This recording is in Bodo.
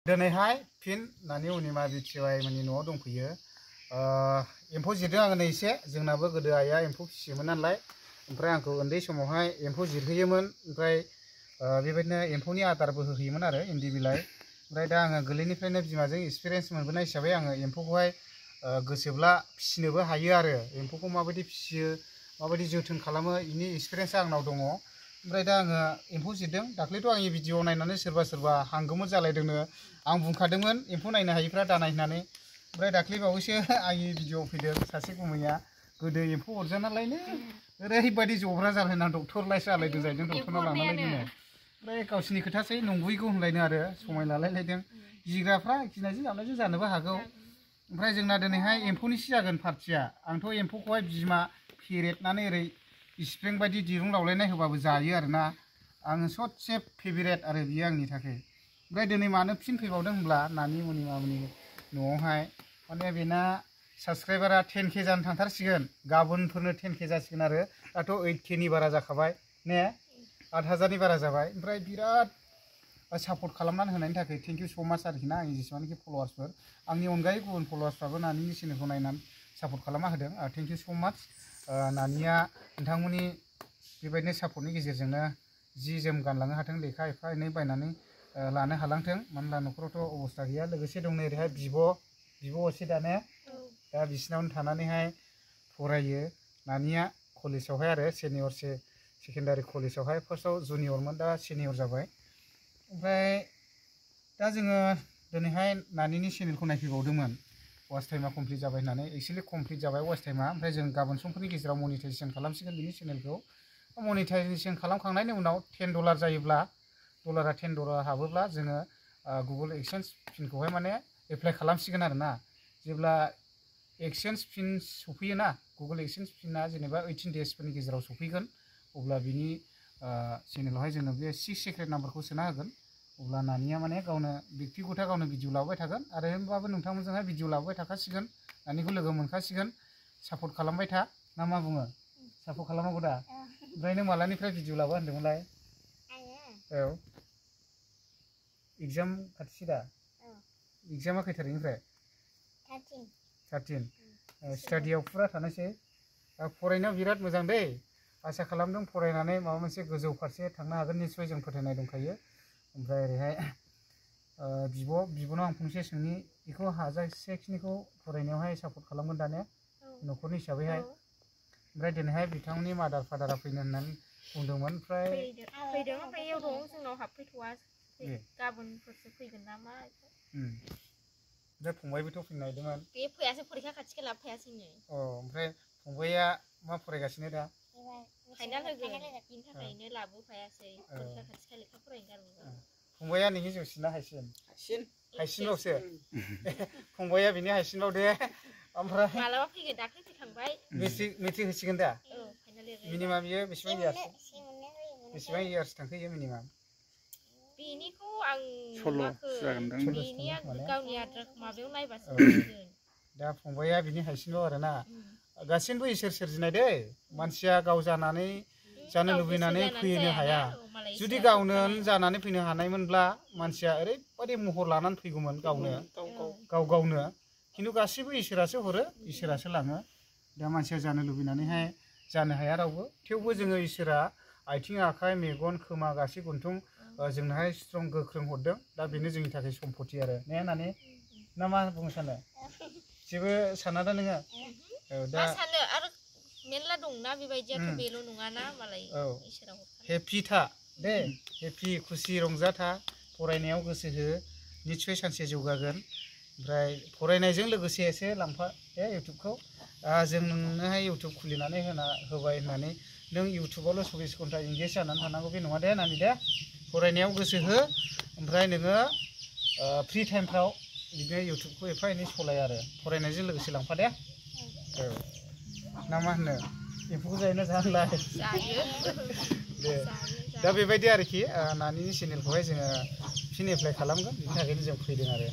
दिनैहाय फिन नानि अनिमा बिटिवाइ मोननि न'आव दंफैयो। एम्फौ जिरदों आङो एसे। जोंनाबो गोदो आइया एम्फौ फिसियोमोन नालाय, ओमफ्राय आंखौ उन्दै समावहाय एम्फौ जिरहोयोमोन। ओमफ्राय बेबायदिनो एम्फौनि आदारबो होयोमोन आरो इन्दि बिलाइ। ओमफ्राय दा आङो गोरलैनिफ्रायनो बिमाजों एक्सपिरियेन्स मोनबोनाय हिसाबै आङो एम्फौखौहाय गोसोब्ला फिसिनोबो हायो आरो। एम्फौखौ माबायदि फिसियो, माबायदि जोथोन खालामो, बेनि एक्सपिरियेन्सआ आंनाव दङ। ओमफ्राय दा आङो एम्फौ जिरदों। दाख्लैथ' आंनि भिडिअ नायनानै सोरबा हांगोमोर जालायदोंनो। आं बुंखादोंमोन एम्फौ नायनो हायिफ्रा दानाय होननानै। ओमफ्राय दाख्लै बावैसो आंनि भिडिअ फैदों सासे गुमैया गोदो एम्फौ अरजानालायनो ओरैबायदि जब्रा जालायना डक्टरलाइस जालायदों जाहैदों, डक्टरनाव लांनालायदोंनो। ओमफ्राय गावसिनि खोथासै नंगौयैखौ होनलायनो आरो समाय लालायलायदों। गिग्राफ्रा गिनायजों जाबनायजों जानोबो हागौ। ओमफ्राय जोंना दिनैहाय एम्फौनिसो जागोन पार्टिया। आंथ' एम्फौखौहाय बिमा फेरेदनानै ओरै स्प्रिं बायदि दिरुं लावलायनाय होबाबो जायो आरोना। आङो सबसे फेभरेट आरो बियो आंनि थाखाय। ओमफ्राय दिनै मानो फिन फैबावदों होनब्ला नानि अनिमानि न'आवहाय माने बेना साबस्क्राइबारा 10K जानो थांथारसिगोन। गाबोनफोरनो 10K जासिगोन आरो। दाथ' 8Kनि बारा जाखाबाय ने, 8,000नि बारा जाबाय। ओमफ्राय बिराद सापर्ट खालामनानै होनायनि थाखाय थेंक इउ स' माच आरोखि ना। आंनि जेसेबांनाखि फल'वार्सफोर, आंनि अनगायै गुबुन फल'वार्सफ्राबो नानिनि चेनेलखौ नायनानै सापर्ट खालामना होदों। थेंक इउ स' माच। नानिया नोंथांमोननि बेबायदिनो सापर्टनि गेजेरजोंनो जि जोम गानलांनो हाथों, लेखा एफा एनै बायनानै लानो हालांथों। मानोना न'खरावथ' अबस्था गैया। लोगोसे दं नै ओरैहाय बिब' असे दाने, दा बिसिनावनो थानानैहाय फरायो। नानिया कलेजावहाय आरो सेकेन्डारि कलेजावहाय फार्स्टआव जुनियरमोन, दा सिनियर जाबाय। ओमफ्राय दा जोङो दिनैहाय नानिनि चेनेलखौ नायफैबावदोंमोन। वाच टाइमा कमप्लिट जाबाय होननानै। एक्सुवेलि कमप्लिट जाबाय वाच टाइमा। ओमफ्राय जों गाबोन समफोरनि गेजेराव मनिटाइजेसन खालामसिगोन बिनि चेनेलखौ। मनिटाइजेसन खालामखांनायनि उनाव $10 जायोब्ला, डलारा $10 हाबोब्ला जोङो गुगोल एक्सचेन्ज पिनखौहाय माने एप्लाइ खालामसिगोन आरोना। जेब्ला एक्सचेन्ज पिन सफैयोना, गुगोल एक्सचेन्ज पिना जेनेबा 18 डेजफोरनि गेजेराव सफैगोन, अब्ला बिनि चेनेलावहाय जोङो बे 6 सिक्रेट नाम्बारखौ सोना होगोन। अब्ला नानिया माने गावनो बेक्तिगत गावनो भिडिअ लाबोबाय थागोन आरो होमबाबो नोंथांमोनजोंहाय भिडिअ लाबोबाय थाखासिगोन। नानिखौ लोगो मोनखासिगोन। सापर्ट खालामबाय था ना मा बुङो? सापर्ट खालामनांगौ दा। ओमफ्राय नों मालानिफ्राय भिडिअ लाबो होनदोंमोनलाय? औ, एग्जाम खाथिसै दा। एग्जामा खै थारिखनिफ्राय? 13। स्टाडियाव फुरा थानोसै। फरायनायाव बिराद मोजां दै। आसा खालामदों फरायनानै माबा मोनसे गोजौ फारसे थांनो हागोन निस्सय, जों फोथायनाय दंखायो। ओमफ्राय ओरैहाय बिब'नाव आं फंसे सोंनि, बेखौ हाजासेखिनिखौ फरायनायावहाय सापर्ट खालामगोन दा ने, न'खरनि हिसाबैहाय? ओमफ्राय दिनैहाय बिथांनि मादार फादारा फैनो होननानै बुंदोंमोन। ओमफ्राय फैदों, ओमफ्राय इयाव दं, जोंनाव हाबफैथ'वा। गाबोनफोरसो फैगोन नामा। ओमफ्राय फंबायबोथ' फैनो नागिरदोंमोन। बे फैयासै, फरिखा खाथिखाय लाबोफायासैनो। ओमफ्राय फंबाया मा फरायगासिनो दा? फाइनाल होगोन, बिनि थाखायनो लाबोफायासै। फरिखा खाथिखाय लेखा फरायनो गारबोबाय। फंबाया नोंनि जौसिन ना हाइसिन? हाइसिनबावसो। फंबाया बिनि हाइसिनबाव दे। ओमफ्राय मालाबा फैगोन, दाख्लै फैखांबाय। मेट्रिक होसिगोन दा? फाइनाल लिरबाय। मिनिमाम बियो बेसेबां इयार्स थांखोयो मिनिमाम? बेनिखौ आं नुवाखै। बेनिया गावनि आद्रा माबायाव नायबासो मिथिगोन। दा फंबाया बिनि हाइसिनबाव आरोना। गासिनबो इसोर सोरजिनाय दै। मानसिया गाव जानानै जानो लुबैनानै फैनो हाया। जुदि गावनो जानानै फैनो हानायमोनब्ला मानसिया ओरैबायदि महर लानानै फैगौमोन गावनो। खिन्थु गासिबो इसोरासो हरो, इसोरासो लाङो। दा मानसिया जानो लुबैनानैहाय जानो हाया रावबो। थेवबो जोङो इसोरा आथिं आखाइ मेगन खोमा गासै गन्थं जोंनोहाय स्ट्रं गोख्रों हरदों। दा बेनो जोंनि थाखाय सम्पति आरो ने नानि? ना मा बुंनो सानो? जेबो साना दा नोङो? दा सानो आरो मेरला दंना बेबायदियाथ' बेल' नङाना मालाय इसोरा हरखानाय। हेपि था दे, हेपि खुसि रंजा था। फरायनायाव गोसो हो, निस्सय सानसे जौगागोन। ओमफ्राय फरायनायजों लोगोसे एसे लांफा दे इउटुबखौ। जों नोंनोहाय इउटुब खुलिनानै होबाय होननानै नों इउटुबावल' 24 घन्टा इंगेज जानानै थानांगौ बे नङा दे नानि दे। फरायनायाव गोसो हो, ओमफ्राय नोङो फ्रि टाइमफ्राव बिदिनो इउटुबखौ एफा एनै सलाय आरो फरायनायजों लोगोसे लांफा दे। ना मा होनो? एम्फौखौ जायोना जाया होनलाय? जायो। दे, दा बेबायदि आरोखि नानिनि चेनेलखौहाय जोङो फिन एप्लाइ खालामगोन, बिनि थाखायनो जों फैदों आरो।